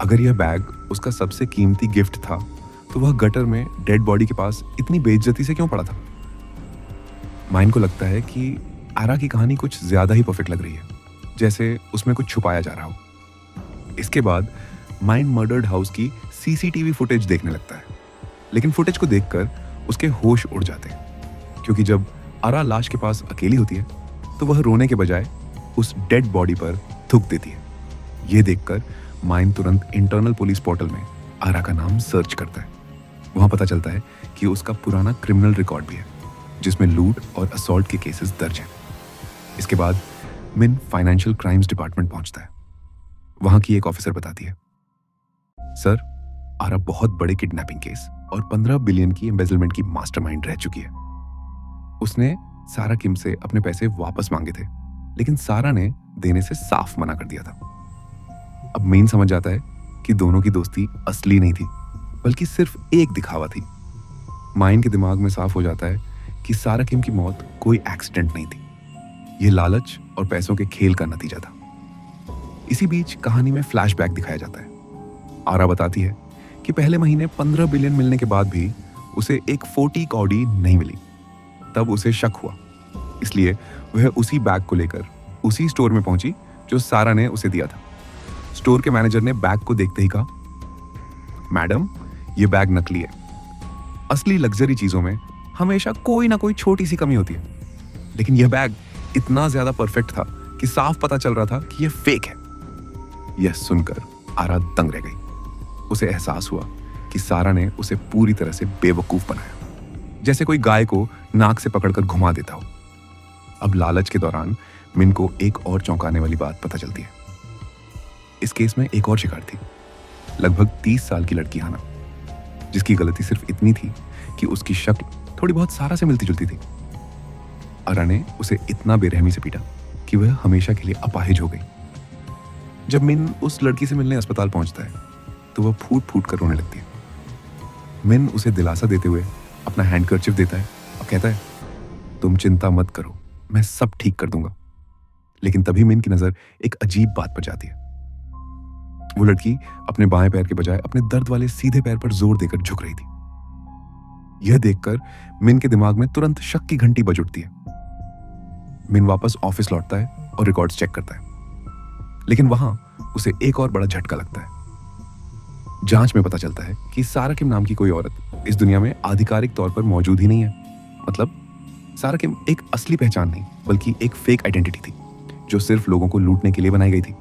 अगर यह बैग उसका सबसे कीमती गिफ्ट था तो वह गटर में डेड बॉडी के पास इतनी बेइज्जती से क्यों पड़ा था? माइन को लगता है कि आरा की कहानी कुछ ज्यादा ही परफेक्ट लग रही है, जैसे उसमें कुछ छुपाया जा रहा हो। इसके बाद माइन मर्डर्ड हाउस की सीसीटीवी फुटेज देखने लगता है, लेकिन फुटेज को देखकर उसके होश उड़ जाते हैं, क्योंकि जब आरा लाश के पास अकेली होती है तो वह रोने के बजाय उस डेड बॉडी पर थूक देती है। यह देखकर माइन तुरंत इंटरनल पुलिस पोर्टल में आरा का नाम सर्च करता है। वहां पता चलता है कि उसका पुराना क्रिमिनल रिकॉर्ड भी है, जिसमें लूट और असॉल्ट के केसेस दर्ज हैं। इसके बाद मिन फाइनेंशियल क्राइम्स डिपार्टमेंट पहुंचता है। वहां की एक ऑफिसर बताती है, सर, आरा बहुत बड़े किडनैपिंग केस और 15 बिलियन की एम्बेजलमेंट की मास्टरमाइंड रह चुकी है। उसने सारा किम से अपने पैसे वापस मांगे थे, लेकिन सारा ने देने से साफ मना कर दिया था। अब मेन समझ जाता है कि दोनों की दोस्ती असली नहीं थी, बल्कि सिर्फ एक दिखावा थी। माइन के दिमाग में साफ हो जाता है कि सारा किम की मौत कोई एक्सीडेंट नहीं थी, यह लालच और पैसों के खेल का नतीजा था। इसी बीच कहानी में फ्लैशबैक दिखाया जाता है। आरा बताती है कि पहले महीने 15 बिलियन मिलने के बाद भी उसे एक 40 कौड़ी नहीं मिली। तब उसे शक हुआ, इसलिए वह उसी बैग को लेकर उसी स्टोर में पहुंची जो सारा ने उसे दिया था। स्टोर के मैनेजर ने बैग को देखते ही कहा, मैडम, यह बैग नकली है। असली लग्जरी चीजों में हमेशा कोई ना कोई छोटी सी कमी होती है, लेकिन यह बैग इतना ज्यादा परफेक्ट था कि साफ पता चल रहा था कि यह फेक है। यह सुनकर आरा दंग रह गई। उसे एहसास हुआ कि सारा ने उसे पूरी तरह से बेवकूफ बनाया, जैसे कोई गाय को नाक से पकड़कर घुमा देता हो। अब लालच के दौरान मिन को एक और चौंकाने वाली बात पता चलती है। इस केस में एक और शिकार थी, लगभग 30 साल की लड़की हाना, जिसकी गलती सिर्फ इतनी थी कि उसकी शक्ल थोड़ी बहुत सारा से मिलती जुलती थी। आरा ने उसे इतना बेरहमी से पीटा कि वह हमेशा के लिए अपाहिज हो गई। जब मिन उस लड़की से मिलने अस्पताल पहुंचता है तो वह फूट फूट कर रोने लगती है। मिन उसे दिलासा देते हुए अपना हैंडकर्चिफ देता है और कहता है, तुम चिंता मत करो, मैं सब ठीक कर दूंगा। लेकिन तभी मिन की नजर एक अजीब बात पर जाती है। वो लड़की अपने बाएं पैर के बजाय अपने दर्द वाले सीधे पैर पर जोर देकर झुक रही थी। यह देखकर मिन के दिमाग में तुरंत शक की घंटी बज उठती है। मिन वापस ऑफिस लौटता है और रिकॉर्ड्स चेक करता है, लेकिन वहां उसे एक और बड़ा झटका लगता है। जांच में पता चलता है कि सारा किम नाम की कोई औरत इस दुनिया में आधिकारिक तौर पर मौजूद ही नहीं है। मतलब सारा किम एक असली पहचान नहीं, बल्कि एक फेक आइडेंटिटी थी, जो सिर्फ लोगों को लूटने के लिए बनाई गई थी।